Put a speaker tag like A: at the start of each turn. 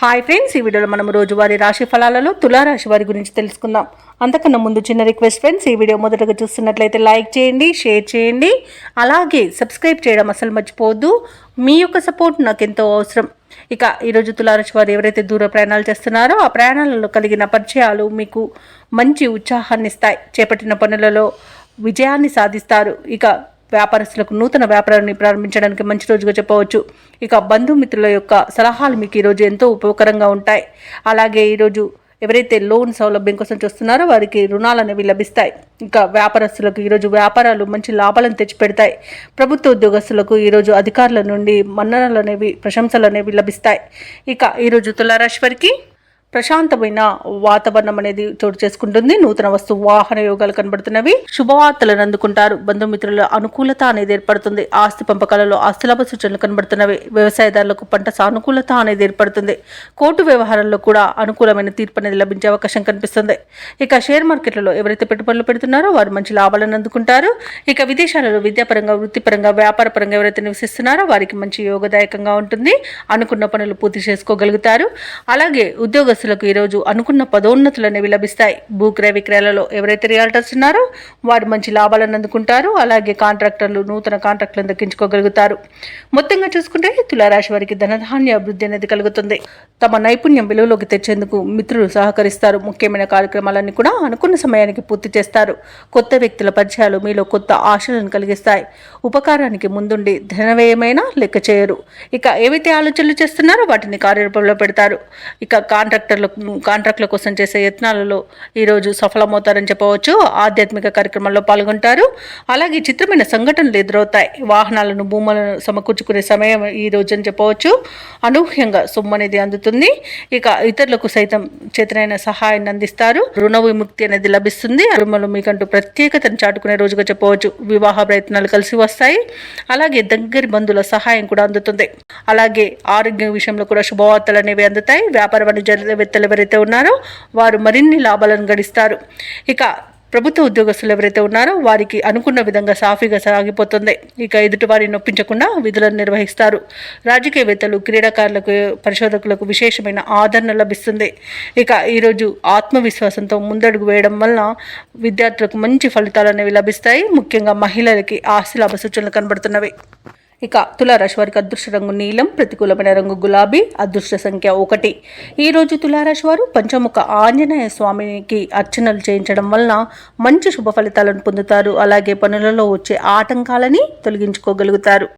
A: Hi friends, ఈ వీడియోలో మనం రోజువారీ రాశి ఫలాలలో తులారాశి వారి గురించి తెలుసుకుందాం. అంతకన్నా ముందు చిన్న రిక్వెస్ట్ ఫ్రెండ్స్, ఈ వీడియో మొదటగా చూస్తున్నట్లయితే లైక్ చేయండి, షేర్ చేయండి, అలాగే సబ్స్క్రైబ్ చేయడం అసలు మర్చిపోవద్దు. మీ యొక్క సపోర్ట్ నాకు ఎంతో అవసరం. ఇక ఈరోజు తులారాశి వారు ఎవరైతే దూర ప్రయాణాలు చేస్తున్నారో ఆ ప్రయాణాలలో కలిగిన పరిచయాలు మీకు మంచి ఉత్సాహాన్ని ఇస్తాయి. చేపట్టిన పనులలో విజయాన్ని సాధిస్తారు. ఇక వ్యాపారస్తులకు నూతన వ్యాపారాన్ని ప్రారంభించడానికి మంచి రోజుగా చెప్పవచ్చు. ఇక బంధుమిత్రుల యొక్క సలహాలు మీకు ఈరోజు ఎంతో ఉపయోగకరంగా ఉంటాయి. అలాగే ఈరోజు ఎవరైతే లోన్ సౌలభ్యం కోసం చూస్తున్నారో వారికి రుణాలు అనేవి లభిస్తాయి. ఇంకా వ్యాపారస్తులకు ఈరోజు వ్యాపారాలు మంచి లాభాలను తెచ్చిపెడతాయి. ప్రభుత్వ ఉద్యోగస్తులకు ఈరోజు అధికారుల నుండి మన్ననలు అనేవి, ప్రశంసలు అనేవి లభిస్తాయి. ఇక ఈరోజు తులారాశి వారికి ప్రశాంతమైన వాతావరణం అనేది చోటు చేసుకుంటుంది. నూతన వస్తు వాహన యోగాలు కనబడుతున్నవి. శుభవార్తలను అందుకుంటారు. బంధుమిత్రుల అనుకూలత అనేది ఏర్పడుతుంది. ఆస్తి పంపకాలలో ఆస్తిలాభ సూచనలు కనబడుతున్నవి. వ్యవసాయదారులకు పంట సానుకూలత అనేది ఏర్పడుతుంది. కోర్టు వ్యవహారాల్లో కూడా అనుకూలమైన తీర్పు అనేది లభించే అవకాశం కనిపిస్తుంది. ఇక షేర్ మార్కెట్లలో ఎవరైతే పెట్టుబడులు పెడుతున్నారో వారు మంచి లాభాలను అందుకుంటారు. ఇక విదేశాలలో విద్యాపరంగా, వృత్తిపరంగా, వ్యాపారపరంగా ఎవరైతే నివసిస్తున్నారో వారికి మంచి యోగదాయకంగా ఉంటుంది. అనుకున్న పనులు పూర్తి చేసుకోగలుగుతారు. అలాగే ఉద్యోగ ఈరోజు అనుకున్న పదోన్నతులు అనేవి లభిస్తాయి. భూక్రయ విక్రయాలలో ఎవరైతే రియాల్టర్స్ ఉన్నారో వారు మంచి లాభాలను అందుకుంటారు. అలాగే కాంట్రాక్టర్లు నూతన కాంట్రాక్టులను దక్కించుకోగలుగుతారు. మొత్తంగా చూసుకుంటే తులారాశి వారికి ధనధాన్య అభివృద్ధి అనేది కలుగుతుంది. తమ నైపుణ్యం విలువలోకి తెచ్చేందుకు మిత్రులు సహకరిస్తారు. ముఖ్యమైన కార్యక్రమాలన్నీ కూడా అనుకున్న సమయానికి పూర్తి చేస్తారు. కొత్త వ్యక్తుల పరిచయాలు మీలో కొత్త ఆశలను కలిగిస్తాయి. ఉపకారానికి ముందుండి ధనవ్యయమైన లెక్క చేయరు. ఇక ఏవైతే ఆలోచనలు చేస్తున్నారో వాటిని కార్యరూపంలో పెడతారు. ఇక కాంట్రాక్టుల కోసం చేసే యత్నాలలో ఈరోజు సఫలమవుతారని చెప్పవచ్చు. ఆధ్యాత్మిక కార్యక్రమాల్లో పాల్గొంటారు. అలాగే చిత్రమైన సంఘటనలు ఎదురవుతాయి. వాహనాలను, భూములను సమకూర్చుకునే సమయం ఈ రోజు అని చెప్పవచ్చు. అనూహ్యంగా సొమ్ము అనేది అందుతుంది. ఇక ఇతరులకు సైతం చేతనైన సహాయాన్ని అందిస్తారు. రుణ విముక్తి అనేది లభిస్తుంది. రుణములు మీకంటూ ప్రత్యేకతను చాటుకునే రోజుగా చెప్పవచ్చు. వివాహ ప్రయత్నాలు కలిసి వస్తాయి. అలాగే దగ్గరి బంధువుల సహాయం కూడా అందుతుంది. అలాగే ఆరోగ్య విషయంలో కూడా శుభవార్తలు అనేవి అందుతాయి. వ్యాపార వాణిజ్యవేత్తలు ఎవరైతే ఉన్నారో వారు మరిన్ని లాభాలను గడిస్తారు. ఇక ప్రభుత్వ ఉద్యోగస్తులు ఎవరైతే ఉన్నారో వారికి అనుకున్న విధంగా సాఫీగా సాగిపోతుంది. ఇక ఎదుటి వారిని నొప్పించకుండా విధులను నిర్వహిస్తారు. రాజకీయవేత్తలు, క్రీడాకారులకు, పరిశోధకులకు విశేషమైన ఆదరణ లభిస్తుంది. ఇక ఈరోజు ఆత్మవిశ్వాసంతో ముందడుగు వేయడం వలన విద్యార్థులకు మంచి ఫలితాలు అనేవి లభిస్తాయి. ముఖ్యంగా మహిళలకి ఆస్తి లాభ సూచనలు కనబడుతున్నవి. ఇక తులారాశి వారికి అదృష్ట రంగు నీలం, ప్రతికూలమైన రంగు గులాబీ, అదృష్ట సంఖ్య 1. ఈరోజు తులారాశి వారు పంచముఖ ఆంజనేయ స్వామికి అర్చనలు చేయించడం వలన మంచి శుభ ఫలితాలను పొందుతారు. అలాగే పనులలో వచ్చే ఆటంకాలని తొలగించుకోగలుగుతారు.